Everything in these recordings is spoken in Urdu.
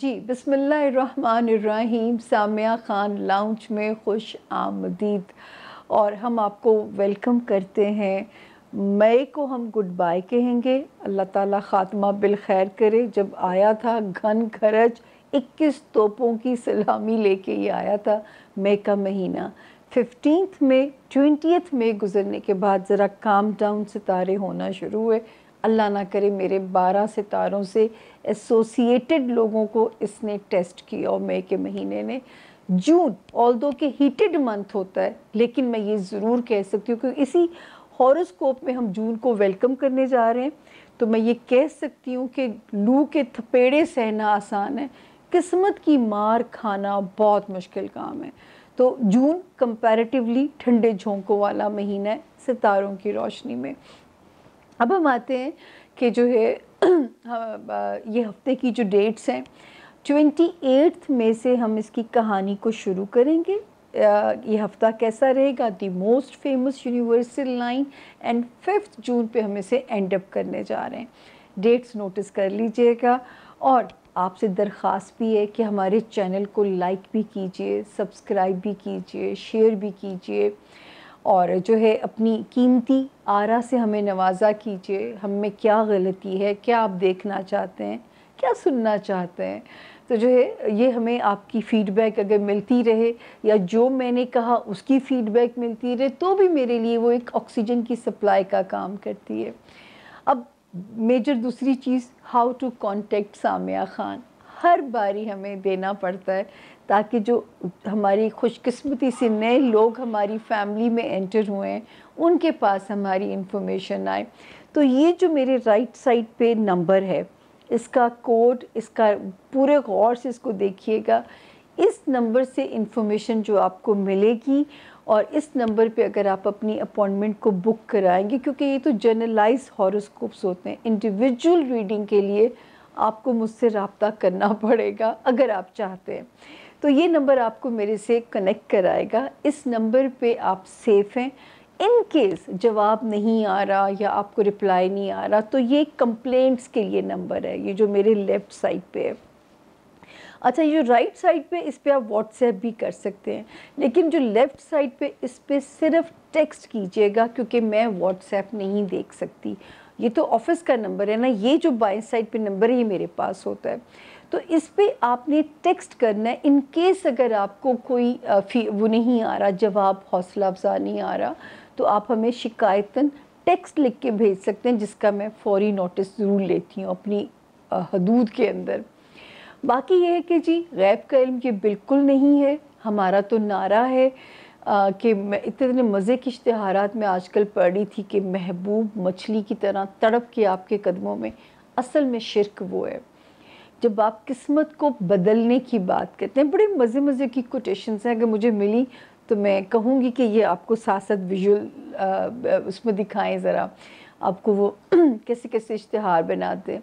جی بسم اللہ الرحمن الرحیم. سامیہ خان لاؤنج میں خوش آمدید. اور ہم آپ کو ویلکم کرتے ہیں. مئی کو ہم گڈ بائی کہیں گے. اللہ تعالیٰ خاتمہ بالخیر کرے. جب آیا تھا گھن گھرج 21 توپوں کی سلامی لے کے یہ آیا تھا مئی کا مہینہ. 15 میں 20 میں گزرنے کے بعد ذرا کام ڈاؤن ستارے ہونا شروع ہوئے. اللہ نہ کرے میرے 12 ستاروں سے ایسوسیٹڈ لوگوں کو اس نے ٹیسٹ کیا اور مئی کے مہینے نے. جون آلدو کہ ہیٹڈ منتھ ہوتا ہے لیکن میں یہ ضرور کہہ سکتی ہوں کہ اسی ہاروسکوپ میں ہم جون کو ویلکم کرنے جا رہے ہیں تو میں یہ کہہ سکتی ہوں کہ لو کے تھپیڑے سہنا آسان ہے، قسمت کی مار کھانا بہت مشکل کام ہے. تو جون کمپیریٹیولی ٹھنڈے جھونکوں والا مہینہ ہے ستاروں کی روشنی میں. اب ہم آتے ہیں کہ جو ہے یہ ہفتے کی جو ڈیٹس ہیں 28 میں سے ہم اس کی کہانی کو شروع کریں گے. یہ ہفتہ کیسا رہے گا؟ The most famous universal line and 5 جون پہ ہم اسے اینڈ اپ کرنے جا رہے ہیں. ڈیٹس نوٹس کر لیجئے گا اور آپ سے درخواست بھی ہے کہ ہمارے چینل کو لائک بھی کیجئے، سبسکرائب بھی کیجئے، شیئر بھی کیجئے اور جو ہے اپنی قیمتی آرا سے ہمیں نوازا کیجئے. ہم میں کیا غلطی ہے، کیا آپ دیکھنا چاہتے ہیں، کیا سننا چاہتے ہیں. تو جو ہے یہ ہمیں آپ کی فیڈ بیک اگر ملتی رہے یا جو میں نے کہا اس کی فیڈ بیک ملتی رہے تو بھی میرے لیے وہ ایک آکسیجن کی سپلائی کا کام کرتی ہے. اب میجر دوسری چیز، how to contact Samiya Khan. ہر باری ہمیں دینا پڑتا ہے تاکہ جو ہماری خوش قسمتی سے نئے لوگ ہماری فیملی میں انٹر ہوئے ہیں ان کے پاس ہماری انفارمیشن آئے. تو یہ جو میرے رائٹ سائڈ پہ نمبر ہے اس کا کوڈ، اس کا پورے غور سے اس کو دیکھیے گا. اس نمبر سے انفارمیشن جو آپ کو ملے گی اور اس نمبر پہ اگر آپ اپنی اپوائنٹمنٹ کو بک کرائیں گے، کیونکہ یہ تو جنرلائز ہاروسکوپس ہوتے ہیں، انڈیویجول ریڈنگ کے لیے آپ کو مجھ سے رابطہ کرنا پڑے گا اگر آپ چاہتے ہیں. تو یہ نمبر آپ کو میرے سے کنیکٹ کرائے گا. اس نمبر پہ آپ سیف ہیں. ان کیس جواب نہیں آ رہا یا آپ کو رپلائی نہیں آ رہا تو یہ کمپلینٹس کے لیے نمبر ہے، یہ جو میرے لیفٹ سائڈ پہ ہے. اچھا یہ جو رائٹ سائڈ پہ اس پہ آپ واٹس ایپ بھی کر سکتے ہیں، لیکن جو لیفٹ سائڈ پہ اس پہ صرف ٹیکسٹ کیجئے گا کیونکہ میں واٹس ایپ نہیں دیکھ سکتی. یہ تو آفس کا نمبر ہے نا، یہ جو بائیں سائڈ پہ نمبر ہے یہ میرے پاس ہوتا ہے. تو اس پہ آپ نے ٹیکسٹ کرنا ہے. ان کیس اگر آپ کو کوئی وہ نہیں آ رہا، جواب حوصلہ افزا نہیں آ رہا تو آپ ہمیں شکایتاً ٹیکسٹ لکھ کے بھیج سکتے ہیں جس کا میں فوری نوٹس ضرور لیتی ہوں اپنی حدود کے اندر. باقی یہ ہے کہ جی غیب کا علم یہ بالکل نہیں ہے. ہمارا تو نعرہ ہے کہ میں اتنے مزے کی اشتہارات میں آج کل پڑھ رہی تھی کہ محبوب مچھلی کی طرح تڑپ کے آپ کے قدموں میں. اصل میں شرک وہ ہے جب آپ قسمت کو بدلنے کی بات کرتے ہیں. بڑے مزے مزے کی کوٹیشنز ہیں، اگر مجھے ملی تو میں کہوں گی کہ یہ آپ کو ساتھ ساتھ ویژول اس میں دکھائیں ذرا آپ کو وہ کیسے کیسے اشتہار بناتے ہیں.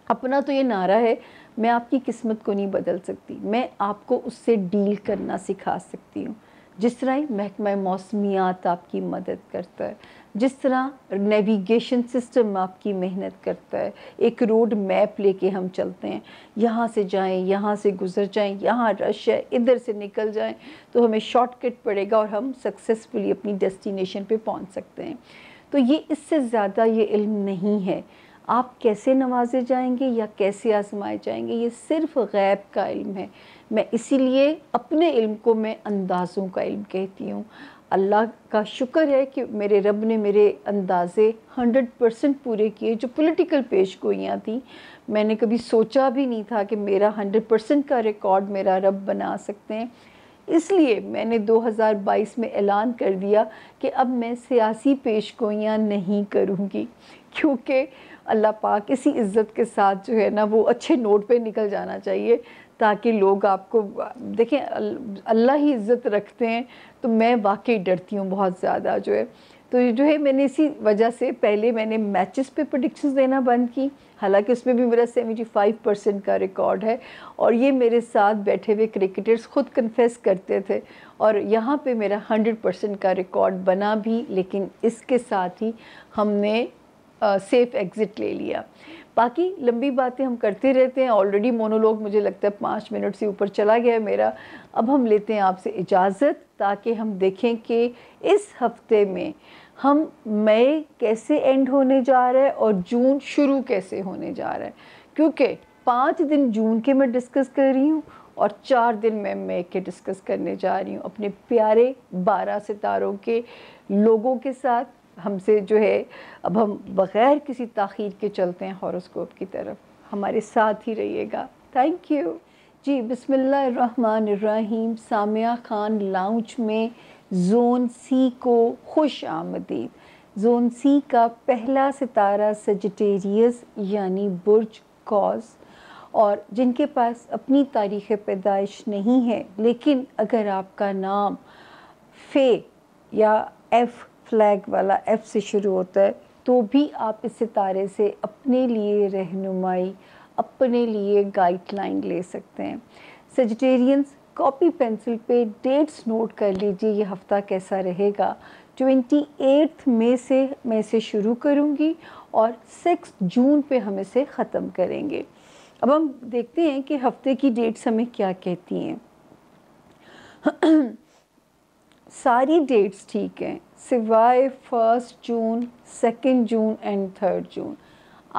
اپنا تو یہ نعرہ ہے میں آپ کی قسمت کو نہیں بدل سکتی، میں آپ کو اس سے ڈیل کرنا سکھا سکتی ہوں. جس طرح محکمہ موسمیات آپ کی مدد کرتا ہے، جس طرح نیویگیشن سسٹم آپ کی محنت کرتا ہے، ایک روڈ میپ لے کے ہم چلتے ہیں، یہاں سے جائیں، یہاں سے گزر جائیں، یہاں رش ہے، ادھر سے نکل جائیں تو ہمیں شارٹ کٹ پڑے گا اور ہم سکسیسفلی اپنی ڈیسٹینیشن پہ پہنچ سکتے ہیں. تو یہ اس سے زیادہ یہ علم نہیں ہے. آپ کیسے نوازے جائیں گے یا کیسے آزمائے جائیں گے یہ صرف غیب کا علم ہے. میں اسی لیے اپنے علم کو میں اندازوں کا علم کہتی ہوں. اللہ کا شکر ہے کہ میرے رب نے میرے اندازے 100% پورے کیے. جو پولیٹیکل پیش گوئیاں تھیں میں نے کبھی سوچا بھی نہیں تھا کہ میرا 100% کا ریکارڈ میرا رب بنا سکتے ہیں. اس لیے میں نے 2022 میں اعلان کر دیا کہ اب میں سیاسی پیش گوئیاں نہیں کروں گی، کیونکہ اللہ پاک اسی عزت کے ساتھ جو ہے نا وہ اچھے نوٹ پہ نکل جانا چاہیے تاکہ لوگ آپ کو دیکھیں. اللہ ہی عزت رکھتے ہیں تو میں واقعی ڈرتی ہوں بہت زیادہ جو ہے. تو جو ہے میں نے اسی وجہ سے پہلے میں نے میچز پہ پریڈکشنز دینا بند کی، حالانکہ اس میں بھی میرا 75% کا ریکارڈ ہے اور یہ میرے ساتھ بیٹھے ہوئے کرکٹرز خود کنفیس کرتے تھے اور یہاں پہ میرا 100% کا ریکارڈ بنا بھی. لیکن اس کے ساتھ ہی ہم نے سیف ایگزٹ لے لیا. باقی لمبی باتیں ہم کرتے رہتے ہیں. آلریڈی مونولوگ مجھے لگتا ہے 5 منٹ سے اوپر چلا گیا ہے میرا. اب ہم لیتے ہیں آپ سے اجازت تاکہ ہم دیکھیں کہ اس ہفتے میں ہم مئی کیسے اینڈ ہونے جا رہا ہے اور جون شروع کیسے ہونے جا رہا ہے. کیونکہ 5 دن جون کے میں ڈسکس کر رہی ہوں اور 4 دن میں مئی کے ڈسکس کرنے جا رہی ہوں اپنے پیارے 12 ستاروں کے لوگوں کے ساتھ. ہم سے جو ہے اب ہم بغیر کسی تاخیر کے چلتے ہیں ہاروسکوپ کی طرف. ہمارے ساتھ ہی رہیے گا. Thank you. جی بسم اللہ الرحمن الرحیم. سامعہ خان لاؤنج میں زون سی کو خوش آمدید. زون سی کا پہلا ستارہ سجیٹیریس یعنی برج قوس، اور جن کے پاس اپنی تاریخ پیدائش نہیں ہے لیکن اگر آپ کا نام فے یا ایف فلیگ والا ایف سے شروع ہوتا ہے تو بھی آپ اس ستارے سے اپنے لیے رہنمائی، اپنے لیے گائیڈ لائن لے سکتے ہیں. سیجیٹیرینز کاپی پینسل پہ ڈیٹس نوٹ کر لیجئے یہ ہفتہ کیسا رہے گا. 28 مئی سے شروع کروں گی اور 6 جون پہ ہم اسے ختم کریں گے. اب ہم دیکھتے ہیں کہ ہفتے کی ڈیٹس ہمیں کیا کہتی ہیں. ساری ڈیٹس ٹھیک ہیں سوائے 1 جون، 2 جون اینڈ 3 جون.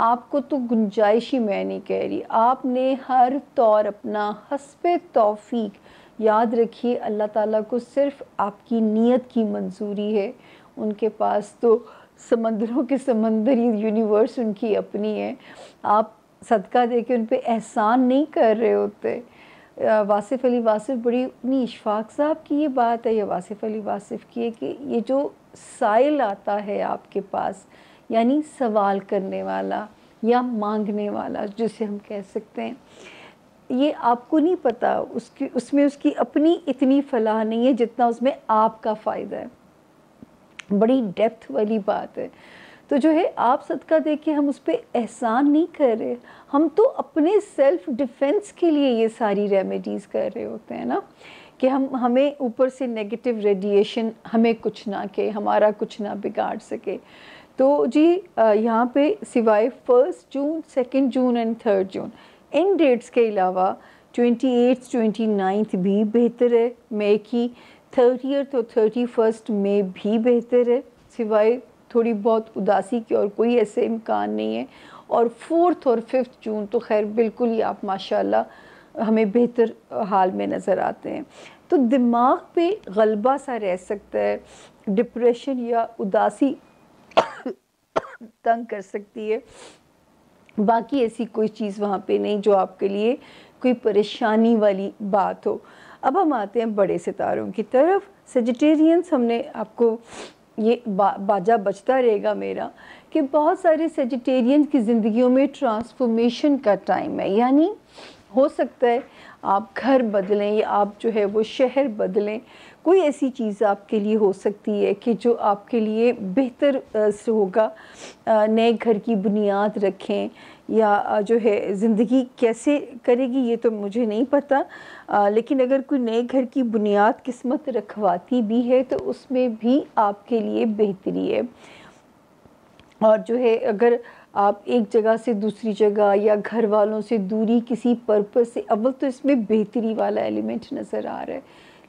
آپ کو تو گنجائش ہی میں نہیں کہہ رہی. آپ نے ہر طور اپنا حسب توفیق یاد رکھیے. اللہ تعالیٰ کو صرف آپ کی نیت کی منظوری ہے. ان کے پاس تو سمندروں کے سمندر یونیورس ان کی اپنی ہے. آپ صدقہ دے کے ان پہ احسان نہیں کر رہے ہوتے. واصف علی واصف بڑی اپنی اشفاق صاحب کی یہ بات ہے یا واصف علی واصف کی ہے کہ یہ جو سائل آتا ہے آپ کے پاس یعنی سوال کرنے والا یا مانگنے والا جسے ہم کہہ سکتے ہیں، یہ آپ کو نہیں پتا اس میں اس کی اپنی اتنی فلاح نہیں ہے جتنا اس میں آپ کا فائدہ ہے. بڑی ڈیپتھ والی بات ہے. تو جو ہے آپ صدقہ دے کے ہم اس پہ احسان نہیں کر رہے. ہم تو اپنے سیلف ڈیفنس کے لیے یہ ساری ریمیڈیز کر رہے ہوتے ہیں نا کہ ہمیں اوپر سے نیگیٹو ریڈیشن ہمیں کچھ نہ کہ ہمارا کچھ نہ بگاڑ سکے. تو جی یہاں پہ سوائے 1 جون، 2 جون اینڈ 3 جون ان ڈیٹس کے علاوہ 28 29 بھی بہتر ہے. مئی کی 30 اور 31 مئی بھی بہتر ہے سوائے تھوڑی بہت اداسی کی اور کوئی ایسے امکان نہیں ہے. اور 4 اور 5 جون تو خیر بالکل ہی آپ ماشاءاللہ ہمیں بہتر حال میں نظر آتے ہیں. تو دماغ پہ غلبہ سا رہ سکتا ہے. ڈپریشن یا اداسی تنگ کر سکتی ہے. باقی ایسی کوئی چیز وہاں پہ نہیں جو آپ کے لیے کوئی پریشانی والی بات ہو. اب ہم آتے ہیں بڑے ستاروں کی طرف. سیجیٹیرینز ہم نے آپ کو یہ باجا بجتا رہے گا میرا کہ بہت سارے سیجیٹیرین کی زندگیوں میں ٹرانسفارمیشن کا ٹائم ہے. یعنی ہو سکتا ہے آپ گھر بدلیں یا آپ جو ہے وہ شہر بدلیں. کوئی ایسی چیز آپ کے لیے ہو سکتی ہے کہ جو آپ کے لیے بہتر سے ہوگا. نئے گھر کی بنیاد رکھیں یا جو ہے زندگی کیسے کرے گی یہ تو مجھے نہیں پتہ، لیکن اگر کوئی نئے گھر کی بنیاد قسمت رکھواتی بھی ہے تو اس میں بھی آپ کے لیے بہتری ہے. اور جو ہے اگر آپ ایک جگہ سے دوسری جگہ یا گھر والوں سے دوری کسی پرپس سے، اول تو اس میں بہتری والا ایلیمنٹ نظر آ رہا ہے.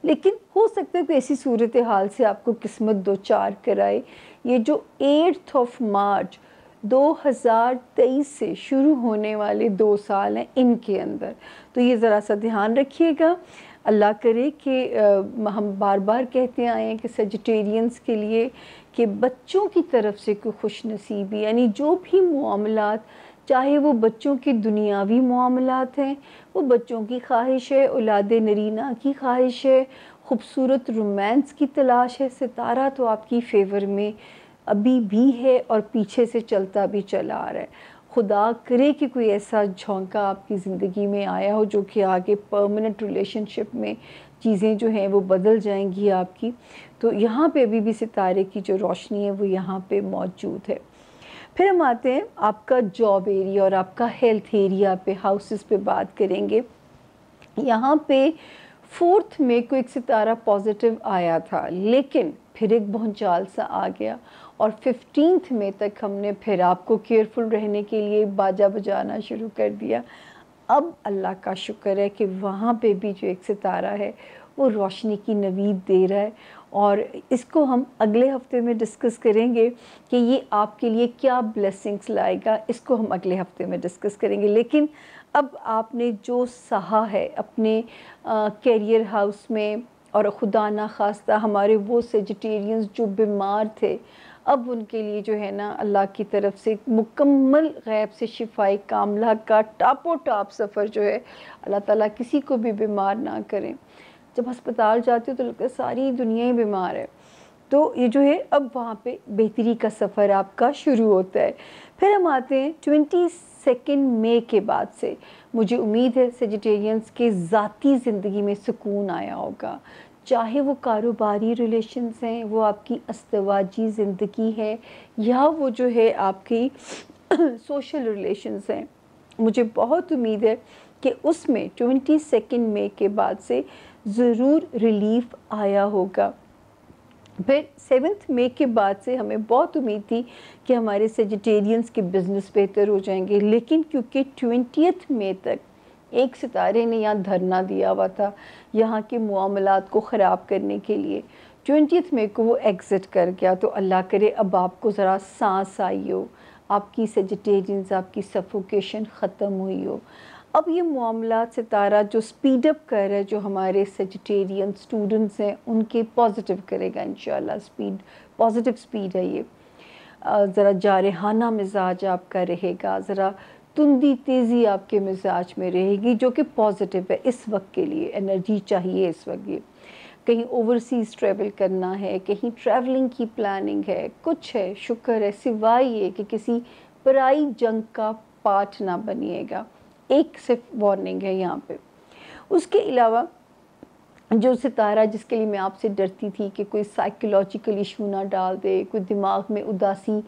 لیکن ہو سکتا ہے کہ ایسی صورتحال سے آپ کو قسمت دو چار کرائے. یہ جو 8 مارچ 2023 سے شروع ہونے والے 2 سال ہیں ان کے اندر، تو یہ ذرا سا دھیان رکھیے گا. اللہ کرے کہ ہم بار بار کہتے آئے ہیں کہ سیجیٹیرینز کے لیے کہ بچوں کی طرف سے کوئی خوش نصیبی، یعنی جو بھی معاملات، چاہے وہ بچوں کی دنیاوی معاملات ہیں، وہ بچوں کی خواہش ہے، اولاد نرینہ کی خواہش ہے، خوبصورت رومانس کی تلاش ہے، ستارہ تو آپ کی فیور میں ابھی بھی ہے اور پیچھے سے چلتا بھی چلا آ رہا ہے. خدا کرے کہ کوئی ایسا جھونکا آپ کی زندگی میں آیا ہو جو کہ آگے پرماننٹ ریلیشن شپ میں چیزیں جو ہیں وہ بدل جائیں گی آپ کی. تو یہاں پہ ابھی بھی ستارے کی جو روشنی ہے وہ یہاں پہ موجود ہے. پھر ہم آتے ہیں آپ کا جاب ایریا اور آپ کا ہیلتھ ایریا پہ، ہاؤسز پہ بات کریں گے. یہاں پہ 4 مئی کو ایک ستارہ پازیٹیو آیا تھا لیکن پھر ایک بھونچال سا آ گیا اور 15 مئی تک ہم نے پھر آپ کو کیئرفل رہنے کے لیے باجا بجانا شروع کر دیا۔ اب اللہ کا شکر ہے کہ وہاں پہ بھی جو ایک ستارہ ہے وہ روشنی کی نوید دے رہا ہے، اور اس کو ہم اگلے ہفتے میں ڈسکس کریں گے کہ یہ آپ کے لیے کیا بلیسنگز لائے گا، اس کو ہم اگلے ہفتے میں ڈسکس کریں گے۔ لیکن اب آپ نے جو سہا ہے اپنے کیریئر ہاؤس میں، اور خدا نخواستہ ہمارے وہ سیجیٹیرینز جو بیمار تھے، اب ان کے لیے جو ہے نا اللہ کی طرف سے مکمل غیب سے شفائے کاملہ کا ٹاپ و ٹاپ سفر جو ہے، اللہ تعالیٰ کسی کو بھی بیمار نہ کریں۔ جب ہسپتال جاتے ہو تو لگتا ہے ساری دنیا ہی بیمار ہے، تو یہ جو ہے اب وہاں پہ بہتری کا سفر آپ کا شروع ہوتا ہے۔ پھر ہم آتے ہیں 22 مئی کے بعد سے، مجھے امید ہے سیجیٹیرینز کے ذاتی زندگی میں سکون آیا ہوگا، چاہے وہ کاروباری ریلیشنز ہیں، وہ آپ کی ازدواجی زندگی ہے، یا وہ جو ہے آپ کی سوشل ریلیشنز ہیں۔ مجھے بہت امید ہے کہ اس میں 22 مئی کے بعد سے ضرور ریلیف آیا ہوگا۔ پھر 7 مئی کے بعد سے ہمیں بہت امید تھی کہ ہمارے سیجیٹیرینز کے بزنس بہتر ہو جائیں گے، لیکن کیونکہ 20 مئی تک ایک ستارے نے یہاں دھرنا دیا ہوا تھا یہاں کے معاملات کو خراب کرنے کے لیے، 20 مئی کو وہ ایگزٹ کر گیا۔ تو اللہ کرے اب آپ کو ذرا سانس آئی ہو، آپ کی سیجیٹیرینز، آپ کی سفوکیشن ختم ہوئی ہو۔ اب یہ معاملات ستارہ جو سپیڈ اپ کر رہا ہے، جو ہمارے سیجیٹیرین سٹوڈنٹس ہیں ان کے پازیٹیو کرے گا انشاءاللہ، پازیٹیو سپیڈ ہے یہ۔ ذرا جارحانہ مزاج آپ کا رہے گا، ذرا تندی تیزی آپ کے مزاج میں رہے گی، جو کہ پازیٹیو ہے اس وقت کے لیے، انرجی چاہیے اس وقت۔ یہ کہیں اوورسیز ٹریول کرنا ہے، کہیں ٹریولنگ کی پلاننگ ہے، کچھ ہے، شکر ہے، سوائے یہ کہ کسی پرائی جنگ کا پارٹ نہ بنیے گا، ایک صرف وارننگ ہے یہاں پہ۔ اس کے علاوہ جو ستارہ جس کے لیے میں آپ سے ڈرتی تھی کہ کوئی سائیکولوجیکل ایشو نہ ڈال دے، کوئی دماغ میں اداسی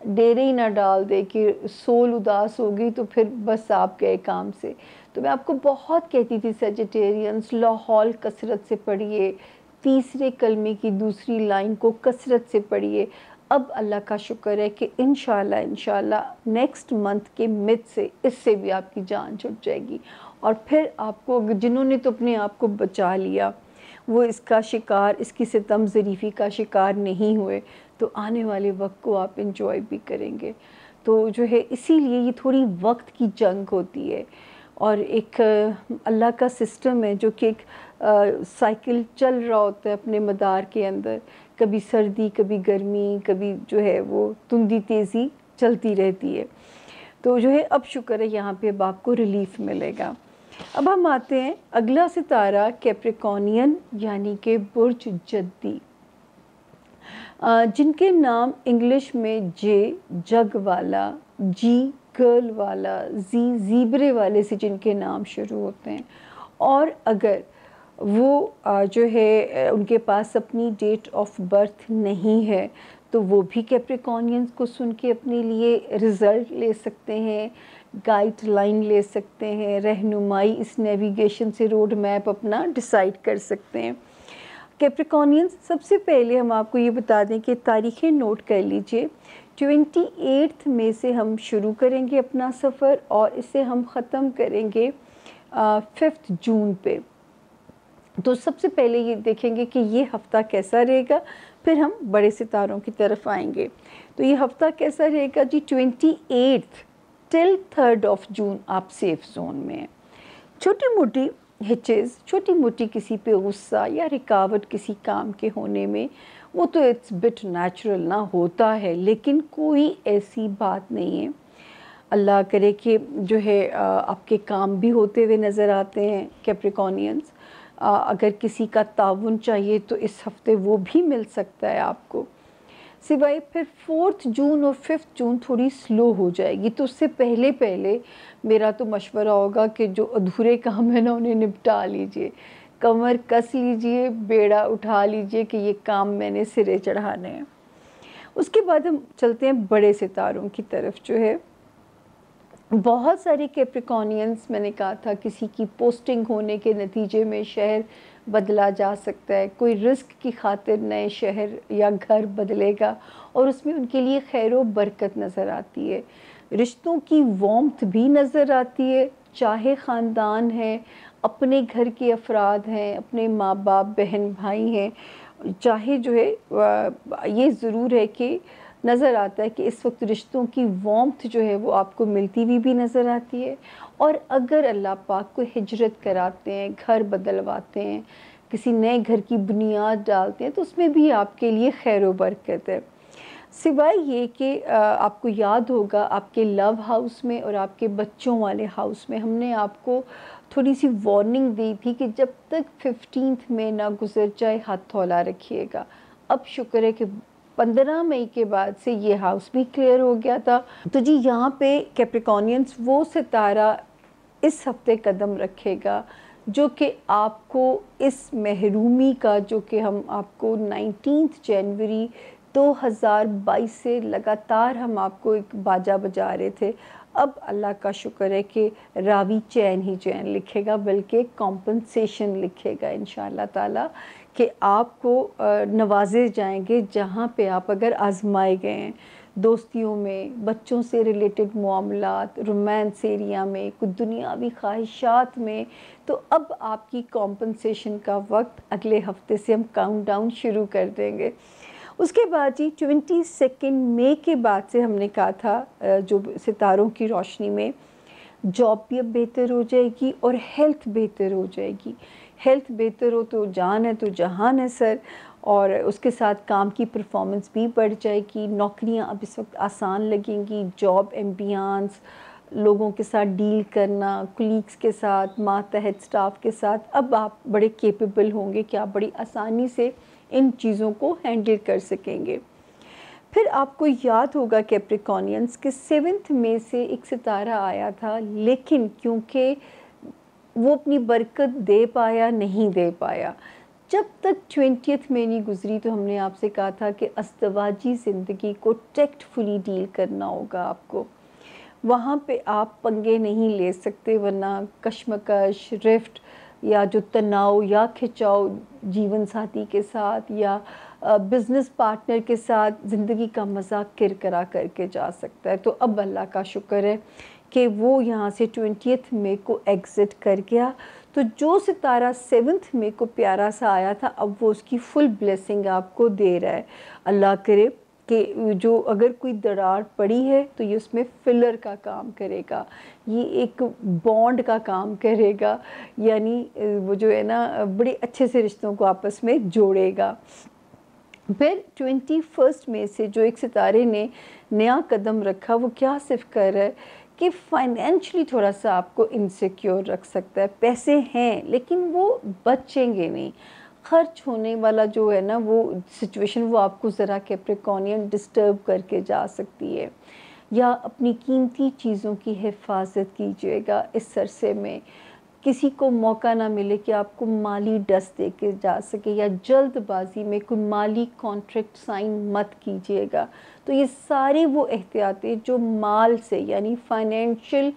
ڈیرے ہی نہ ڈال دے کہ سول اداس ہوگی تو پھر بس آپ گئے کام سے، تو میں آپ کو بہت کہتی تھی سیجیٹیرینز لاحول کثرت سے پڑھیے، تیسرے کلمے کی دوسری لائن کو کثرت سے پڑھیے۔ اب اللہ کا شکر ہے کہ انشاءاللہ نیکسٹ منتھ کے مڈ سے اس سے بھی آپ کی جان چھٹ جائے گی، اور پھر آپ کو جنہوں نے تو اپنے آپ کو بچا لیا وہ اس کا شکار، اس کی ستم ظریفی کا شکار نہیں ہوئے، تو آنے والے وقت کو آپ انجوائے بھی کریں گے۔ تو جو ہے اسی لیے یہ تھوڑی وقت کی جنگ ہوتی ہے، اور ایک اللہ کا سسٹم ہے جو کہ ایک سائیکل چل رہا ہوتا ہے اپنے مدار کے اندر، کبھی سردی، کبھی گرمی، کبھی جو ہے وہ تندی تیزی چلتی رہتی ہے۔ تو جو ہے اب شکر ہے یہاں پہ اب آپ کو ریلیف ملے گا۔ اب ہم آتے ہیں اگلا ستارہ کیپریکونین، یعنی کہ برج جدی، جن کے نام انگلش میں جے جگ والا، جی گرل والا، زی زیبرے والے سے جن کے نام شروع ہوتے ہیں، اور اگر وہ جو ہے ان کے پاس اپنی ڈیٹ آف برتھ نہیں ہے تو وہ بھی کیپریکونینز کو سن کے اپنے لیے رزلٹ لے سکتے ہیں، گائیڈ لائن لے سکتے ہیں، رہنمائی اس نیویگیشن سے روڈ میپ اپنا ڈیسائیڈ کر سکتے ہیں۔ کیپریکونینز، سب سے پہلے ہم آپ کو یہ بتا دیں کہ تاریخیں نوٹ کر لیجئے، 28 مئی سے ہم شروع کریں گے اپنا سفر، اور اسے ہم ختم کریں گے 5 جون پہ۔ تو سب سے پہلے یہ دیکھیں گے کہ یہ ہفتہ کیسا رہے گا، پھر ہم بڑے ستاروں کی طرف آئیں گے۔ تو یہ ہفتہ کیسا رہے گا جی؟ 28 ٹل 3 جون آپ سیف زون میں ہیں۔ چھوٹی موٹی ہچز، چھوٹی موٹی کسی پہ غصہ یا رکاوٹ کسی کام کے ہونے میں، وہ تو اٹس بٹ نیچرل نہ ہوتا ہے، لیکن کوئی ایسی بات نہیں ہے۔ اللہ کرے کہ جو ہے آپ کے کام بھی ہوتے ہوئے نظر آتے ہیں کیپریکونینز۔ اگر کسی کا تعاون چاہیے تو اس ہفتے وہ بھی مل سکتا ہے آپ کو، سوائے پھر 4 جون اور 5 جون تھوڑی سلو ہو جائے گی۔ تو اس سے پہلے میرا تو مشورہ ہوگا کہ جو ادھورے کام ہیں نا انہیں نپٹا لیجئے، کمر کس لیجئے، بیڑا اٹھا لیجئے کہ یہ کام میں نے سرے چڑھانے ہیں۔ اس کے بعد ہم چلتے ہیں بڑے ستاروں کی طرف، جو ہے بہت سارے کیپریکونینس، میں نے کہا تھا کسی کی پوسٹنگ ہونے کے نتیجے میں شہر بدلا جا سکتا ہے، کوئی رزق کی خاطر نئے شہر یا گھر بدلے گا اور اس میں ان کے لیے خیر و برکت نظر آتی ہے، رشتوں کی وارمتھ بھی نظر آتی ہے، چاہے خاندان ہے، اپنے گھر کے افراد ہیں، اپنے ماں باپ بہن بھائی ہیں، چاہے جو ہے یہ ضرور ہے کہ نظر آتا ہے کہ اس وقت رشتوں کی وارمتھ جو ہے وہ آپ کو ملتی ہوئی بھی نظر آتی ہے، اور اگر اللہ پاک کو ہجرت کراتے ہیں، گھر بدلواتے ہیں، کسی نئے گھر کی بنیاد ڈالتے ہیں، تو اس میں بھی آپ کے لیے خیر و برکت ہے۔ سوائے یہ کہ آپ کو یاد ہوگا آپ کے لو ہاؤس میں اور آپ کے بچوں والے ہاؤس میں ہم نے آپ کو تھوڑی سی وارننگ دی تھی کہ جب تک 15 میں نہ گزر جائے ہاتھ تھولا رکھیے گا۔ اب شکر ہے کہ 15 مئی کے بعد سے یہ ہاؤس بھی کلیئر ہو گیا تھا۔ تو جی یہاں پہ کیپریکونینس وہ ستارہ اس ہفتے قدم رکھے گا جو کہ آپ کو اس محرومی کا، جو کہ ہم آپ کو 19 جنوری 2022 سے لگاتار ہم آپ کو ایک باجا بجا رہے تھے، اب اللہ کا شکر ہے کہ راوی چین ہی چین لکھے گا، بلکہ کمپنسیشن لکھے گا انشاءاللہ تعالی، کہ آپ کو نوازے جائیں گے جہاں پہ آپ اگر آزمائے گئے ہیں، دوستیوں میں، بچوں سے ریلیٹڈ معاملات، رومانس ایریا میں، کچھ دنیاوی خواہشات میں، تو اب آپ کی کمپنسیشن کا وقت اگلے ہفتے سے ہم کاؤنٹ ڈاؤن شروع کر دیں گے۔ اس کے بعد جی 22 مئی کے بعد سے ہم نے کہا تھا جو ستاروں کی روشنی میں جاب بھی اب بہتر ہو جائے گی اور ہیلتھ بہتر ہو جائے گی۔ ہیلتھ بہتر ہو تو جان ہے تو جہان ہے سر، اور اس کے ساتھ کام کی پرفارمنس بھی بڑھ جائے گی، نوکریاں اب اس وقت آسان لگیں گی، جاب ایمبیانس، لوگوں کے ساتھ ڈیل کرنا، کولیگز کے ساتھ، ماتحت سٹاف کے ساتھ، اب آپ بڑے کیپیبل ہوں گے کہ آپ بڑی آسانی سے ان چیزوں کو ہینڈل کر سکیں گے۔ پھر آپ کو یاد ہوگا کیپریکونینس کے 7 مئی سے ایک ستارہ آیا تھا، لیکن کیونکہ وہ اپنی برکت دے پایا نہیں دے پایا، جب تک 20 مئی نہیں گزری تو ہم نے آپ سے کہا تھا کہ ازدواجی زندگی کو ٹیکٹ فلی ڈیل کرنا ہوگا آپ کو، وہاں پہ آپ پنگے نہیں لے سکتے ورنہ کشمکش، رفٹ یا جو تناؤ یا کھچاؤ جیون ساتھی کے ساتھ یا بزنس پارٹنر کے ساتھ زندگی کا مزہ کرکرا کر کے جا سکتا ہے۔ تو اب اللہ کا شکر ہے کہ وہ یہاں سے 20 مئی کو ایگزٹ کر گیا، تو جو ستارہ 7 مئی کو پیارا سا آیا تھا اب وہ اس کی فل بلیسنگ آپ کو دے رہا ہے۔ اللہ کرے کہ جو اگر کوئی دراڑ پڑی ہے تو یہ اس میں فلر کا کام کرے گا، یہ ایک بانڈ کا کام کرے گا، یعنی وہ جو ہے نا بڑے اچھے سے رشتوں کو آپس میں جوڑے گا۔ پھر 21 مئی سے جو ایک ستارے نے نیا قدم رکھا وہ کیا صرف کر رہا ہے کہ فائنینشلی تھوڑا سا آپ کو انسیکیور رکھ سکتا ہے، پیسے ہیں لیکن وہ بچیں گے نہیں، خرچ ہونے والا جو ہے نا وہ سچویشن وہ آپ کو ذرا کیپریکونین ڈسٹرب کر کے جا سکتی ہے، یا اپنی قیمتی چیزوں کی حفاظت کیجیے گا اس عرصے میں، کسی کو موقع نہ ملے کہ آپ کو مالی ڈس دے کے جا سکے، یا جلد بازی میں کوئی مالی کانٹریکٹ سائن مت کیجیے گا۔ تو یہ ساری وہ احتیاطیں جو مال سے یعنی فائنینشیل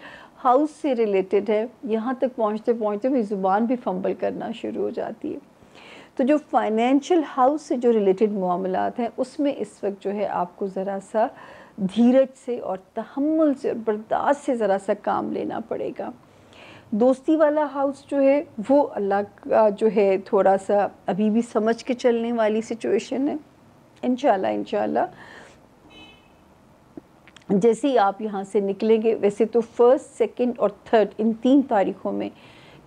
ہاؤس سے ریلیٹڈ ہے، یہاں تک پہنچتے پہنچتے میری زبان بھی فمبل کرنا شروع ہو جاتی ہے، تو جو فائنینشیل ہاؤس سے جو ریلیٹڈ معاملات ہیں اس میں اس وقت جو ہے آپ کو ذرا سا دھیرج سے اور تحمل سے اور برداشت سے ذرا سا کام لینا پڑے گا۔ دوستی والا ہاؤس جو ہے وہ اللہ کا جو ہے تھوڑا سا ابھی بھی سمجھ کے چلنے والی سچویشن ہے، انشاءاللہ جیسے ہی آپ یہاں سے نکلیں گے، ویسے تو 1، 2 اور 3 ان 3 تاریخوں میں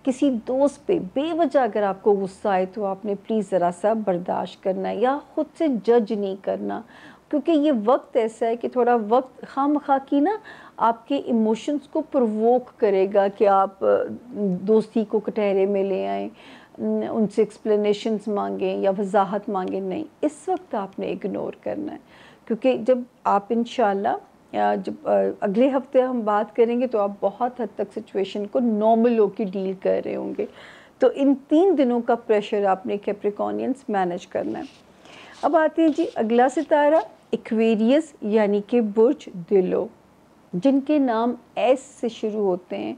کسی دوست پہ بے وجہ اگر آپ کو غصہ آئے تو آپ نے پلیز ذرا سا برداشت کرنا ہے، یا خود سے جج نہیں کرنا، کیونکہ یہ وقت ایسا ہے کہ تھوڑا وقت خواہ مخواہ کی نا آپ کے ایموشنز کو پرووک کرے گا کہ آپ دوستی کو کٹہرے میں لے آئیں، ان سے ایکسپلینیشنز مانگیں یا وضاحت مانگیں، نہیں، اس وقت آپ نے اگنور کرنا ہے، کیونکہ جب آپ انشاءاللہ جب اگلے ہفتے ہم بات کریں گے تو آپ بہت حد تک سچویشن کو نارمل ہو کے ڈیل کر رہے ہوں گے، تو ان 3 دنوں کا پریشر آپ نے کیپریکونینس مینیج کرنا ہے۔ اب آتے ہیں جی اگلا ستارہ ایکویریس یعنی کہ برج دلو۔ جن کے نام ایس سے شروع ہوتے ہیں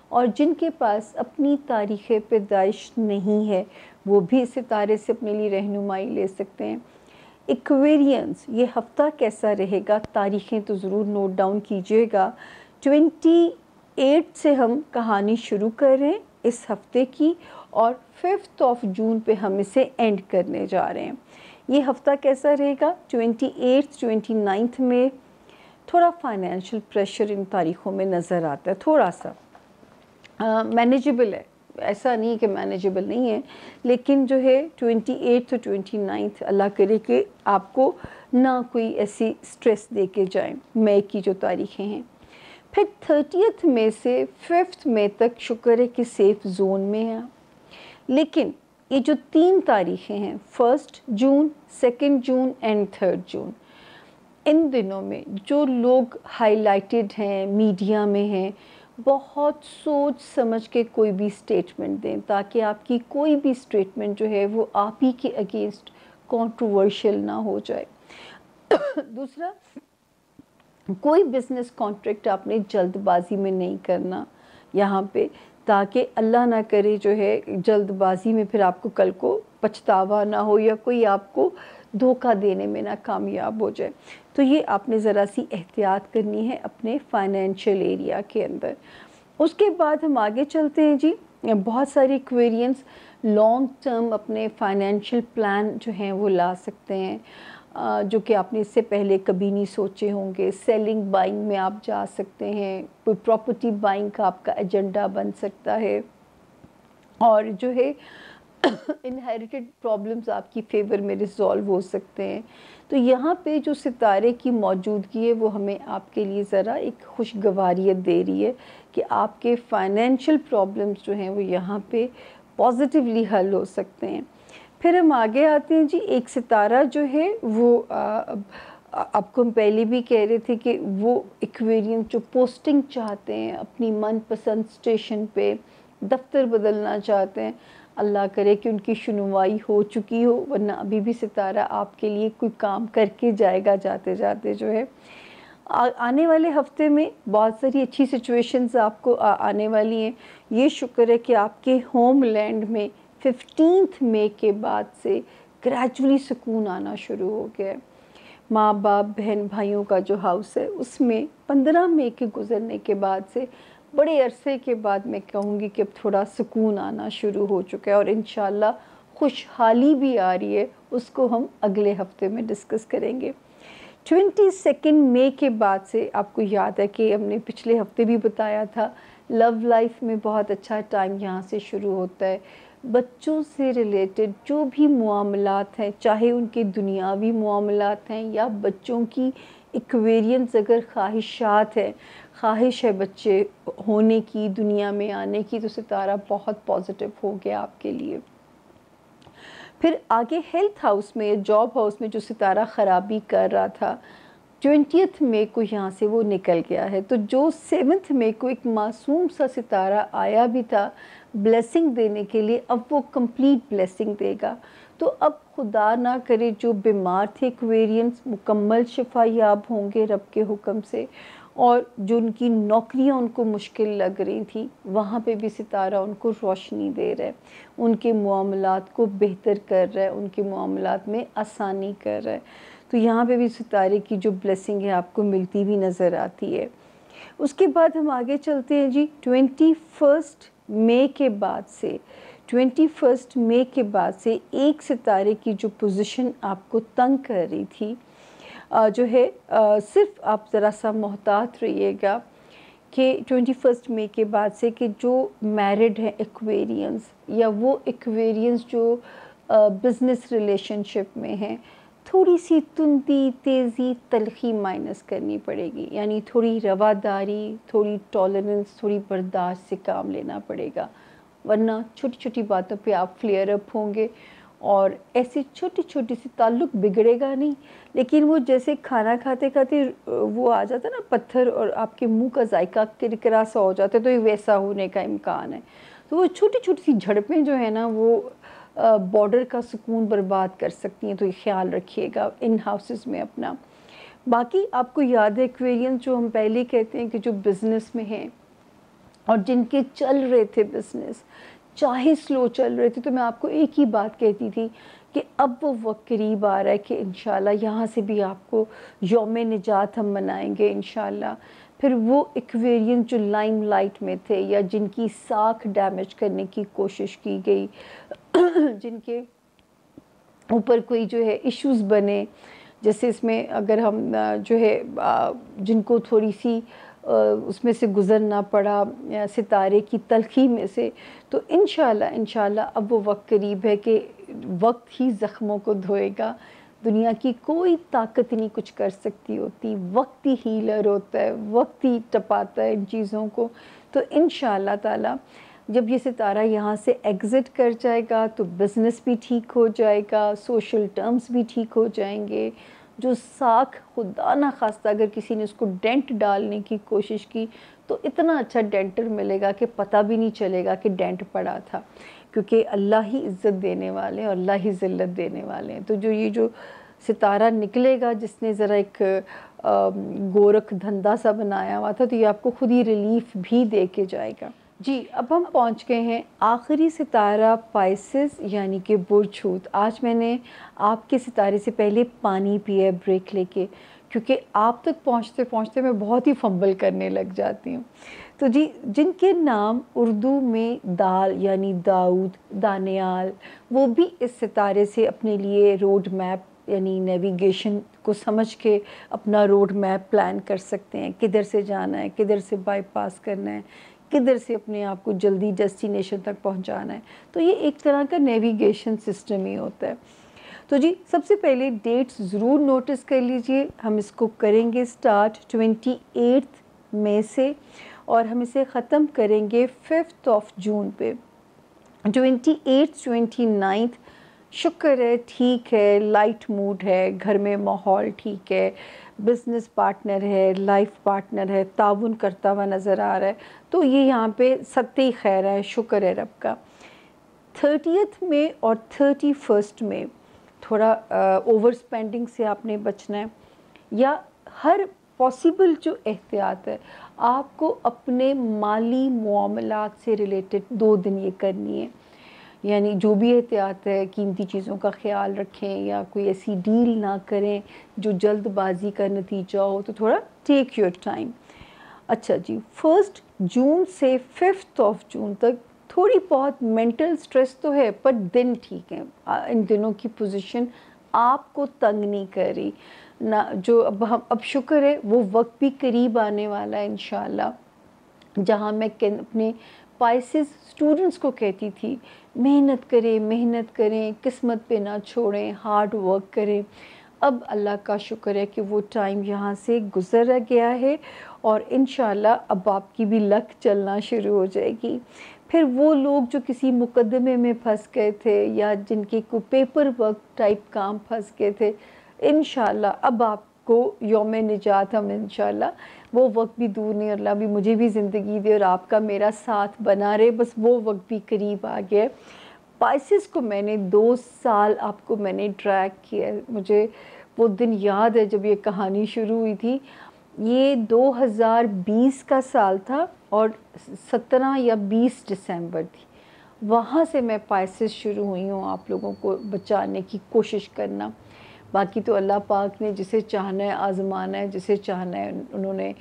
اور جن کے پاس اپنی تاریخ پیدائش نہیں ہے، وہ بھی ستارے سے اپنے لیے رہنمائی لے سکتے ہیں۔ ایکویرینس، یہ ہفتہ کیسا رہے گا؟ تاریخیں تو ضرور نوٹ ڈاؤن کیجیے گا۔ 28 سے ہم کہانی شروع کر رہے ہیں اس ہفتے کی، اور 5 جون پہ ہم اسے اینڈ کرنے جا رہے ہیں۔ یہ ہفتہ کیسا رہے گا؟ 28 میں تھوڑا فائنینشیل پریشر ان تاریخوں میں نظر آتا ہے، تھوڑا سا مینیجبل ہے، ایسا نہیں کہ مینیجبل نہیں ہے، لیکن جو ہے 28 اور 29 اللہ کرے کہ آپ کو نہ کوئی ایسی سٹریس دے کے جائیں۔ مئی کی جو تاریخیں ہیں، پھر 30 مئی سے 5 مئی تک شکر ہے کہ سیف زون میں ہیں، لیکن یہ جو 3 تاریخیں ہیں 1 جون، 2 جون اینڈ 3 جون، ان دنوں میں جو لوگ ہائی لائٹڈ ہیں، میڈیا میں ہیں، بہت سوچ سمجھ کے کوئی بھی سٹیٹمنٹ دیں، تاکہ آپ کی کوئی بھی سٹیٹمنٹ جو ہے وہ آپ ہی کے اگینسٹ کنٹروورشل نہ ہو جائے۔ دوسرا، کوئی بزنس کانٹریکٹ آپ نے جلد بازی میں نہیں کرنا یہاں پہ، تاکہ اللہ نہ کرے جو ہے جلد بازی میں پھر آپ کو کل کو پچھتاوا نہ ہو یا کوئی آپ کو دھوکہ دینے میں نہ کامیاب ہو جائے۔ تو یہ آپ نے ذرا سی احتیاط کرنی ہے اپنے فائنینشیل ایریا کے اندر۔ اس کے بعد ہم آگے چلتے ہیں جی، بہت ساری ایکویرینس لانگ ٹرم اپنے فائنینشیل پلان جو ہیں وہ لا سکتے ہیں، جو کہ آپ نے اس سے پہلے کبھی نہیں سوچے ہوں گے۔ سیلنگ بائنگ میں آپ جا سکتے ہیں، کوئی پراپرٹی بائنگ کا آپ کا ایجنڈا بن سکتا ہے، اور جو ہے انہیریٹڈ پرابلمز آپ کی فیور میں ریزالو ہو سکتے ہیں۔ تو یہاں پہ جو ستارے کی موجودگی ہے وہ ہمیں آپ کے لیے ذرا ایک خوشگواریت دے رہی ہے کہ آپ کے فائنینشیل پرابلمز جو ہیں وہ یہاں پہ پازیٹیولی حل ہو سکتے ہیں۔ پھر ہم آگے آتے ہیں جی، ایک ستارہ جو ہے وہ آپ کو ہم پہلے بھی کہہ رہے تھے کہ وہ ایکویرینس جو پوسٹنگ چاہتے ہیں اپنی من پسند اسٹیشن پہ، دفتر بدلنا چاہتے ہیں، اللہ کرے کہ ان کی شنوائی ہو چکی ہو، ورنہ ابھی بھی ستارہ آپ کے لیے کوئی کام کر کے جائے گا جاتے جاتے جو ہے۔ آنے والے ہفتے میں بہت ساری اچھی سچویشنز آپ کو آنے والی ہیں۔ یہ شکر ہے کہ آپ کے ہوم لینڈ میں 15 مئی کے بعد سے گریجولی سکون آنا شروع ہو گیا ہے۔ ماں باپ بہن بھائیوں کا جو ہاؤس ہے اس میں 15 مئی کے گزرنے کے بعد سے بڑے عرصے کے بعد میں کہوں گی کہ اب تھوڑا سکون آنا شروع ہو چکا ہے، اور انشاءاللہ خوشحالی بھی آ رہی ہے، اس کو ہم اگلے ہفتے میں ڈسکس کریں گے۔ 22 مئی کے بعد سے آپ کو یاد ہے کہ ہم نے پچھلے ہفتے بھی بتایا تھا، لو لائف میں بہت اچھا ٹائم یہاں سے شروع ہوتا ہے۔ بچوں سے ریلیٹڈ جو بھی معاملات ہیں، چاہے ان کے دنیاوی معاملات ہیں یا بچوں کی ایکویرینس اگر خواہشات ہیں، خواہش ہے بچے ہونے کی، دنیا میں آنے کی، تو ستارہ بہت پازیٹیو ہو گیا آپ کے لیے۔ پھر آگے ہیلتھ ہاؤس میں، جاب ہاؤس میں جو ستارہ خرابی کر رہا تھا، 20 مئی کو یہاں سے وہ نکل گیا ہے۔ تو جو 7 مئی کو ایک معصوم سا ستارہ آیا بھی تھا بلیسنگ دینے کے لیے، اب وہ کمپلیٹ بلیسنگ دے گا۔ تو اب خدا نہ کرے جو بیمار تھے ایکویرینس مکمل شفا یاب ہوں گے رب کے حکم سے، اور جو ان کی نوکریاں ان کو مشکل لگ رہی تھیں وہاں پہ بھی ستارہ ان کو روشنی دے رہا ہے، ان کے معاملات کو بہتر کر رہا ہے، ان کے معاملات میں آسانی کر رہا ہے۔ تو یہاں پہ بھی ستارے کی جو بلیسنگ ہے آپ کو ملتی بھی نظر آتی ہے۔ اس کے بعد ہم آگے چلتے ہیں جی، 21 مئی کے بعد سے 21 مئی کے بعد سے ایک ستارے کی جو پوزیشن آپ کو تنگ کر رہی تھی جو ہے، صرف آپ ذرا سا محتاط رہیے گا کہ 21 مئی کے بعد سے کہ جو میرڈ ہیں ایکویرینس، یا وہ ایکویرینس جو بزنس ریلیشن شپ میں ہیں، تھوڑی سی تندی، تیزی، تلخی مائنس کرنی پڑے گی، یعنی تھوڑی رواداری، تھوڑی ٹالرنس، تھوڑی برداشت سے کام لینا پڑے گا، ورنہ چھوٹی چھوٹی باتوں پہ آپ فلیئر اپ ہوں گے، اور ایسی چھوٹی چھوٹی سی تعلق بگڑے گا نہیں، لیکن وہ جیسے کھانا کھاتے کھاتے وہ آ جاتا ہے نا پتھر، اور آپ کے منہ کا ذائقہ کرکرا سا ہو جاتا ہے، تو یہ ویسا ہونے کا امکان ہے۔ تو وہ چھوٹی چھوٹی سی جھڑپیں جو ہیں نا وہ بارڈر کا سکون برباد کر سکتی ہیں، تو یہ خیال رکھیے گا ان ہاؤسز میں اپنا۔ باقی آپ کو یاد ہے ایکویرینس جو ہم پہلے کہتے ہیں کہ جو بزنس میں ہیں اور جن کے چل رہے تھے بزنس چاہے سلو چل رہے تھے، تو میں آپ کو ایک ہی بات کہتی تھی کہ اب وہ وقت قریب آ رہا ہے کہ انشاءاللہ یہاں سے بھی آپ کو یوم نجات ہم منائیں گے انشاءاللہ۔ پھر وہ ایکویرین جو لائم لائٹ میں تھے یا جن کی ساکھ ڈیمیج کرنے کی کوشش کی گئی، جن کے اوپر کوئی جو ہے ایشوز بنے، جیسے اس میں اگر ہم جو ہے جن کو تھوڑی سی اس میں سے گزرنا پڑا ستارے کی تلخی میں سے، تو انشاءاللہ اب وہ وقت قریب ہے کہ وقت ہی زخموں کو دھوئے گا۔ دنیا کی کوئی طاقت نہیں کچھ کر سکتی ہوتی، وقت ہی ہیلر ہوتا ہے، وقت ہی ٹپاتا ہے ان چیزوں کو۔ تو انشاءاللہ تعالی جب یہ ستارہ یہاں سے ایگزٹ کر جائے گا تو بزنس بھی ٹھیک ہو جائے گا، سوشل ٹرمز بھی ٹھیک ہو جائیں گے۔ جو ساکھ خدا نہ خواستہ اگر کسی نے اس کو ڈینٹ ڈالنے کی کوشش کی تو اتنا اچھا ڈینٹر ملے گا کہ پتہ بھی نہیں چلے گا کہ ڈینٹ پڑا تھا، کیونکہ اللہ ہی عزت دینے والے ہیں اور اللہ ہی ذلت دینے والے ہیں۔ تو جو ستارہ نکلے گا جس نے ذرا ایک گورکھ دھندا سا بنایا ہوا تھا، تو یہ آپ کو خود ہی ریلیف بھی دے کے جائے گا۔ جی اب ہم پہنچ گئے ہیں آخری ستارہ پائسس یعنی کہ برج حوت۔ آج میں نے آپ کے ستارے سے پہلے پانی پیا بریک لے کے، کیونکہ آپ تک پہنچتے پہنچتے میں بہت ہی فمبل کرنے لگ جاتی ہوں۔ تو جی جن کے نام اردو میں دال یعنی داؤد، دانیال، وہ بھی اس ستارے سے اپنے لیے روڈ میپ یعنی نیویگیشن کو سمجھ کے اپنا روڈ میپ پلان کر سکتے ہیں، کدھر سے جانا ہے، کدھر سے بائی پاس کرنا ہے، کدھر سے اپنے آپ کو جلدی ڈیسٹینیشن تک پہنچانا ہے۔ تو یہ ایک طرح کا نیویگیشن سسٹم ہی ہوتا ہے۔ تو جی سب سے پہلے ڈیٹس ضرور نوٹس کر لیجئے، ہم اس کو کریں گے سٹارٹ 28 مئی سے اور ہم اسے ختم کریں گے 5 جون پہ۔ 28 29 شکر ہے، ٹھیک ہے، لائٹ موڈ ہے، گھر میں ماحول ٹھیک ہے، بزنس پارٹنر ہے، لائف پارٹنر ہے، تعاون کرتا ہوا نظر آ رہا ہے، تو یہ یہاں پہ ستے خیر ہے، شکر ہے رب کا۔ 30 میں اور 31 میں تھوڑا اوور سپینڈنگ سے آپ نے بچنا ہے، یا ہر پاسبل جو احتیاط ہے آپ کو اپنے مالی معاملات سے ریلیٹڈ 2 دن یہ کرنی ہے، یعنی جو بھی احتیاط ہے قیمتی چیزوں کا خیال رکھیں یا کوئی ایسی ڈیل نہ کریں جو جلد بازی کا نتیجہ ہو، تو تھوڑا ٹیک یور ٹائم۔ اچھا جی 1 جون سے 5 جون تک تھوڑی بہت مینٹل سٹریس تو ہے، پر دن ٹھیک ہیں، ان دنوں کی پوزیشن آپ کو تنگ نہیں کر رہی نہ، جو اب شکر ہے وہ وقت بھی قریب آنے والا ہے انشاءاللہ، جہاں میں اپنے پائسس اسٹوڈنٹس کو کہتی تھی محنت کریں، قسمت پہ نہ چھوڑیں، ہارڈ ورک کریں۔ اب اللہ کا شکر ہے کہ وہ ٹائم یہاں سے گزر گیا ہے اور انشاءاللہ اب آپ کی بھی لک چلنا شروع ہو جائے گی۔ پھر وہ لوگ جو کسی مقدمے میں پھنس گئے تھے یا جن کے کوئی پیپر ورک ٹائپ کام پھنس گئے تھے، انشاءاللہ اب آپ کو یوم نجات ہم انشاءاللہ وہ وقت بھی دور نہیں، اللہ بھی مجھے بھی زندگی دے اور آپ کا میرا ساتھ بنا رہے، بس وہ وقت بھی قریب آ گیا ہے۔ پائسس کو میں نے 2 سال آپ کو میں نے ٹریک کیا ہے، مجھے وہ دن یاد ہے جب یہ کہانی شروع ہوئی تھی، یہ 2020 کا سال تھا اور 17 یا 20 دسمبر تھی، وہاں سے میں پائسس شروع ہوئی ہوں آپ لوگوں کو بچانے کی کوشش کرنا۔ باقی تو اللہ پاک نے جسے چاہنا ہے آزمانا ہے، جسے چاہنا ہے انہوں نے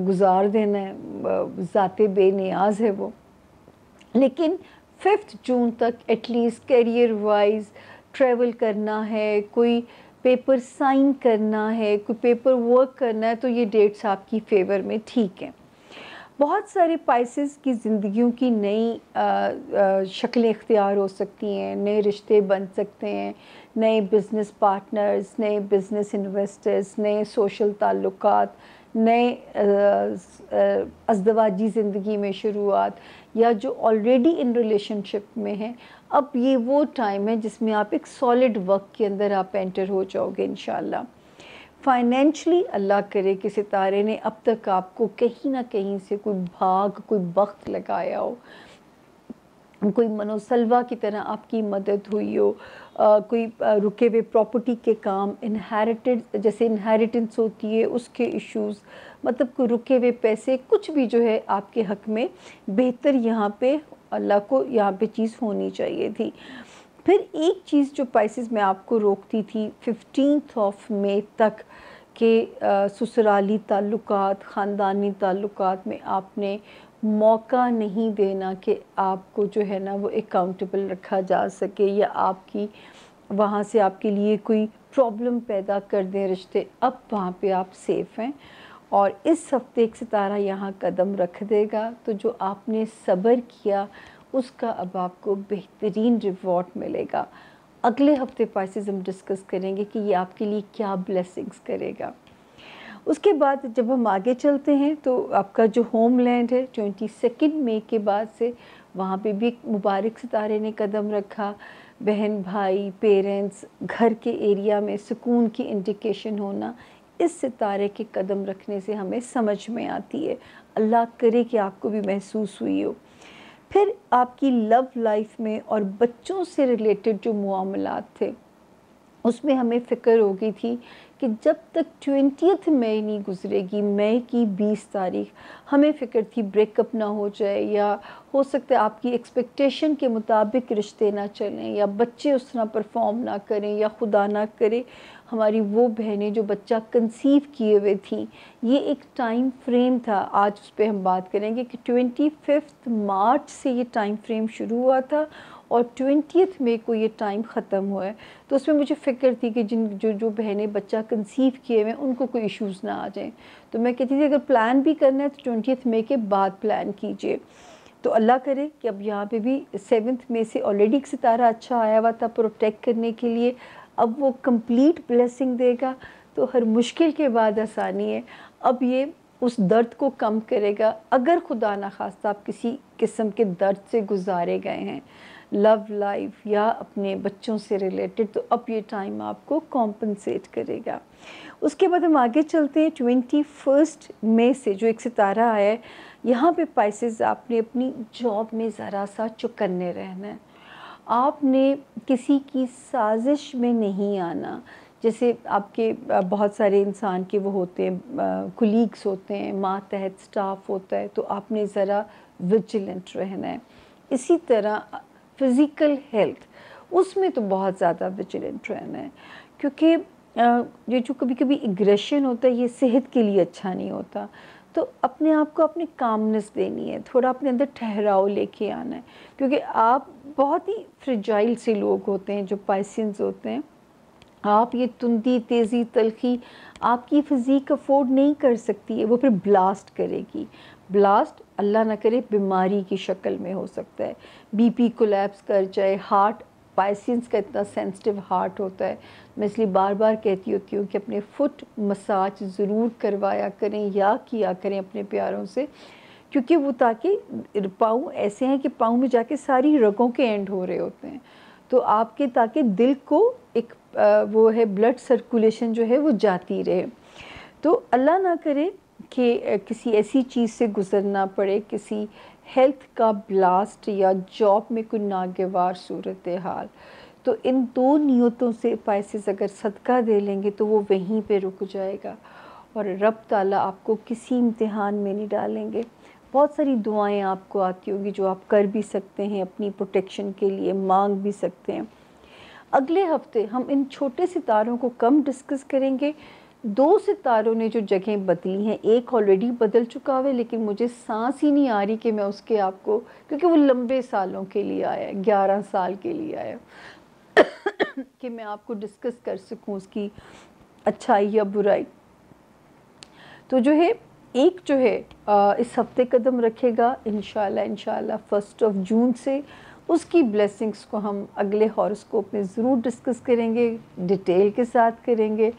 گزار دینا ہے، ذات بے نیاز ہے وہ۔ لیکن 5 جون تک at least career wise travel کرنا ہے، کوئی پیپر سائن کرنا ہے، کوئی پیپر ورک کرنا ہے، تو یہ ڈیٹس آپ کی فیور میں ٹھیک ہیں۔ بہت سارے پائسس کی زندگیوں کی نئی شکلیں اختیار ہو سکتی ہیں، نئے رشتے بن سکتے ہیں، نئے بزنس پارٹنرز، نئے بزنس انویسٹرز، نئے سوشل تعلقات، نئے ازدواجی زندگی میں شروعات، یا جو آلریڈی ان ریلیشن شپ میں ہیں، اب یہ وہ ٹائم ہے جس میں آپ ایک سالڈ وقت کے اندر آپ انٹر ہو جاؤ گے انشاءاللہ۔ فائنینشلی اللہ کرے کہ ستارے نے اب تک آپ کو کہیں نہ کہیں سے کوئی بھاگ، کوئی بخت لگایا ہو، کوئی منوسلوا کی طرح آپ کی مدد ہوئی ہو، کوئی رکے ہوئے پراپرٹی کے کام، انہیریٹڈ جیسے انہیریٹنس ہوتی ہے اس کے ایشوز، مطلب کوئی رکے ہوئے پیسے، کچھ بھی جو ہے آپ کے حق میں بہتر یہاں پہ اللہ کو یہاں پہ چیز ہونی چاہیے تھی۔ پھر ایک چیز جو پائسز میں آپ کو روکتی تھی 15 مئی تک کہ سسرالی تعلقات، خاندانی تعلقات میں آپ نے موقع نہیں دینا کہ آپ کو جو ہے نا وہ اکاؤنٹیبل رکھا جا سکے، یا آپ کی وہاں سے آپ کے لیے کوئی پرابلم پیدا کر دیں رشتے۔ اب وہاں پہ آپ سیف ہیں، اور اس ہفتے ایک ستارہ یہاں قدم رکھ دے گا، تو جو آپ نے صبر کیا اس کا اب آپ کو بہترین ریوارڈ ملے گا۔ اگلے ہفتے پائسز ہم ڈسکس کریں گے کہ یہ آپ کے لیے کیا بلیسنگز کرے گا۔ اس کے بعد جب ہم آگے چلتے ہیں تو آپ کا جو ہوم لینڈ ہے 22 مئی کے بعد سے وہاں پہ بھی ایک مبارک ستارے نے قدم رکھا۔ بہن بھائی، پیرنٹس، گھر کے ایریا میں سکون کی انڈیکیشن ہونا اس ستارے کے قدم رکھنے سے ہمیں سمجھ میں آتی ہے۔ اللہ کرے کہ آپ کو بھی محسوس ہوئی ہو۔ پھر آپ کی لو لائف میں اور بچوں سے ریلیٹڈ جو معاملات تھے اس میں ہمیں فکر ہو گئی تھی کہ جب تک 20 مئی نہیں گزرے گی، مئی کی 20 تاریخ، ہمیں فکر تھی بریک اپ نہ ہو جائے، یا ہو سکتا ہے آپ کی ایکسپیکٹیشن کے مطابق رشتے نہ چلیں، یا بچے اس طرح پرفارم نہ کریں، یا خدا نہ کرے ہماری وہ بہنیں جو بچہ کنسیو کیے ہوئے تھیں۔ یہ ایک ٹائم فریم تھا، آج اس پہ ہم بات کریں گے کہ 25 مارچ سے یہ ٹائم فریم شروع ہوا تھا اور 20 مئی کو یہ ٹائم ختم ہوا ہے۔ تو اس میں مجھے فکر تھی کہ جو بہنیں بچہ کنسیو کیے ہوئے ہیں ان کو کوئی ایشوز نہ آ جائیں، تو میں کہتی تھی اگر پلان بھی کرنا ہے تو 20 مئی کے بعد پلان کیجئے۔ تو اللہ کرے کہ اب یہاں پہ بھی 7 مئی سے آلریڈی ایک ستارہ اچھا آیا ہوا تھا پروٹیکٹ کرنے کے لیے، اب وہ کمپلیٹ بلیسنگ دے گا، تو ہر مشکل کے بعد آسانی ہے۔ اب یہ اس درد کو کم کرے گا۔ اگر خدا نخواستہ آپ کسی قسم کے درد سے گزارے گئے ہیں لو لائف یا اپنے بچوں سے ریلیٹڈ، تو اب یہ ٹائم آپ کو کمپنسیٹ کرے گا۔ اس کے بعد ہم آگے چلتے ہیں 21 مئی سے جو ایک ستارہ آیا ہے، یہاں پہ پائسز آپ نے اپنی جاب میں ذرا سا چکنے رہنا ہے۔ آپ نے کسی کی سازش میں نہیں آنا، جیسے آپ کے بہت سارے انسان کے وہ ہوتے ہیں، کولیگس ہوتے ہیں، ماتحت سٹاف ہوتا ہے، تو آپ نے ذرا ویجیلنٹ رہنا ہے۔ اسی طرح فزیکل ہیلتھ، اس میں تو بہت زیادہ ویجیلنٹ رہنا ہے، کیونکہ یہ جو کبھی کبھی اگریشن ہوتا ہے یہ صحت کے لیے اچھا نہیں ہوتا۔ تو اپنے آپ کو اپنی کامنس دینی ہے، تھوڑا اپنے اندر ٹھہراؤ لے کے آنا ہے، کیونکہ آپ بہت ہی فریجائل سے لوگ ہوتے ہیں جو پائسینز ہوتے ہیں۔ آپ یہ تندی، تیزی، تلخی آپ کی فزیک افورڈ نہیں کر سکتی ہے، وہ پھر بلاسٹ کرے گی۔ بلاسٹ اللہ نہ کرے بیماری کی شکل میں ہو سکتا ہے، بی پی کولیپس کر جائے، ہارٹ، پائسینز کا اتنا سینسٹیو ہارٹ ہوتا ہے۔ میں اس لیے بار بار کہتی ہوتی ہوں کہ اپنے فٹ مساج ضرور کروایا کریں یا کیا کریں اپنے پیاروں سے، کیونکہ وہ تاکہ پاؤں ایسے ہیں کہ پاؤں میں جا کے ساری رگوں کے اینڈ ہو رہے ہوتے ہیں، تو آپ کے تاکہ دل کو ایک وہ ہے بلڈ سرکولیشن جو ہے وہ جاتی رہے۔ تو اللہ نہ کرے کہ کسی ایسی چیز سے گزرنا پڑے، کسی ہیلتھ کا بلاسٹ یا جاب میں کوئی ناگوار صورتحال، تو ان دو نیتوں سے پائسز اگر صدقہ دے لیں گے تو وہ وہیں پہ رک جائے گا، اور رب تعالیٰ آپ کو کسی امتحان میں نہیں ڈالیں گے۔ بہت ساری دعائیں آپ کو آتی ہوگی جو آپ کر بھی سکتے ہیں اپنی پروٹیکشن کے لیے، مانگ بھی سکتے ہیں۔ اگلے ہفتے ہم ان چھوٹے ستاروں کو کم ڈسکس کریں گے۔ 2 ستاروں نے جو جگہیں بدلی ہیں، ایک آلریڈی بدل چکا ہے لیکن مجھے سانس ہی نہیں آ رہی کہ میں اس کے آپ کو، کیونکہ وہ لمبے سالوں کے لیے آیا ہے، 11 سال کے لیے آیا کہ میں آپ کو ڈسکس کر سکوں اس کی اچھائی یا برائی۔ تو جو ہے ایک جو ہے اس ہفتے قدم رکھے گا انشاءاللہ 1 جون سے، اس کی بلیسنگز کو ہم اگلے ہاروسکوپ میں ضرور ڈسکس کریں گے، ڈیٹیل کے ساتھ کریں گے۔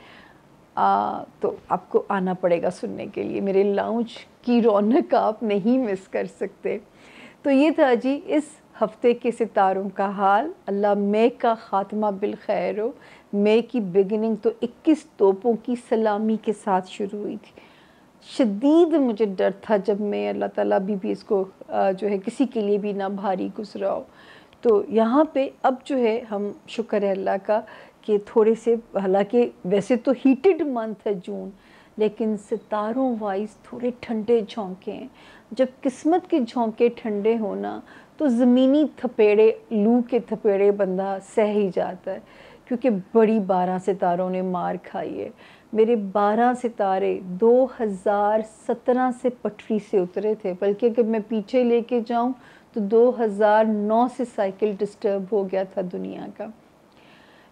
تو آپ کو آنا پڑے گا سننے کے لیے، میرے لاؤنج کی رونق آپ نہیں مس کر سکتے۔ تو یہ تھا جی اس ہفتے کے ستاروں کا حال۔ اللہ مئی کا خاتمہ بالخیر ہو۔ مئی کی بگننگ تو 21 توپوں کی سلامی کے ساتھ شروع ہوئی تھی، شدید مجھے ڈر تھا جب میں اللہ تعالیٰ بھی اس کو جو ہے کسی کے لیے بھی نہ بھاری گزرا ہو. تو یہاں پہ اب جو ہے ہم شکر ہے اللہ کا کہ تھوڑے سے، حالانکہ ویسے تو ہیٹڈ منتھ ہے جون، لیکن ستاروں وائز تھوڑے ٹھنڈے جھونکے ہیں. جب قسمت کے جھونکے ٹھنڈے ہونا تو زمینی تھپیڑے، لو کے تھپیڑے بندہ سہ ہی جاتا ہے، کیونکہ بڑی 12 ستاروں نے مار کھائی ہے. میرے 12 ستارے 2017 سے پٹری سے اترے تھے، بلکہ اگر میں پیچھے لے کے جاؤں تو 2009 سے سائیکل ڈسٹرب ہو گیا تھا دنیا کا.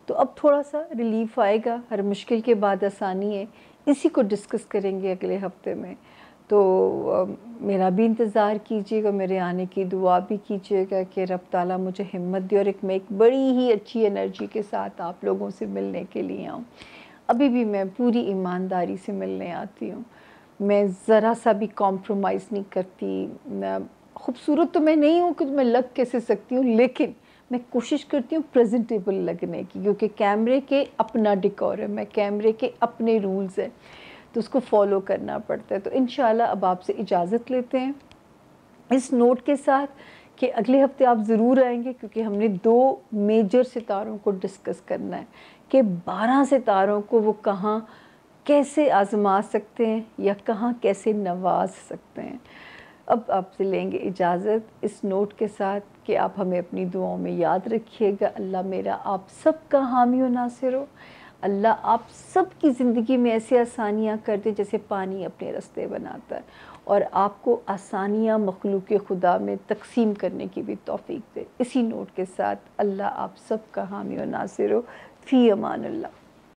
تو اب تھوڑا سا ریلیف آئے گا، ہر مشکل کے بعد آسانی ہے. اسی کو ڈسکس کریں گے اگلے ہفتے میں. تو میرا بھی انتظار کیجیے گا، میرے آنے کی دعا بھی کیجیے گا کہ رب تعالیٰ مجھے ہمت دے اور میں ایک بڑی ہی اچھی انرجی کے ساتھ آپ لوگوں سے ملنے کے لیے آؤں. ابھی بھی میں پوری ایمانداری سے ملنے آتی ہوں، میں ذرا سا بھی کمپرومائز نہیں کرتی. خوبصورت تو میں نہیں ہوں کہ میں لگ کیسے سکتی ہوں، لیکن میں کوشش کرتی ہوں پریزنٹیبل لگنے کی، کیونکہ کیمرے کے اپنا ڈیکورم ہے، کیمرے کے اپنے رولز ہیں، تو اس کو فالو کرنا پڑتا ہے. تو انشاءاللہ اب آپ سے اجازت لیتے ہیں اس نوٹ کے ساتھ کہ اگلے ہفتے آپ ضرور آئیں گے، کیونکہ ہم نے 2 میجر ستاروں کو ڈسکس کرنا ہے کہ 12 ستاروں کو وہ کہاں کیسے آزما سکتے ہیں یا کہاں کیسے نواز سکتے ہیں. اب آپ سے لیں گے اجازت اس نوٹ کے ساتھ کہ آپ ہمیں اپنی دعاؤں میں یاد رکھیے گا. اللہ میرا آپ سب کا حامی و ناصر ہو. اللہ آپ سب کی زندگی میں ایسے آسانیاں کر دے جیسے پانی اپنے رستے بناتا ہے، اور آپ کو آسانیاں مخلوق خدا میں تقسیم کرنے کی بھی توفیق دے. اسی نوٹ کے ساتھ اللہ آپ سب کا حامی و ناصر ہو. فی امان اللہ.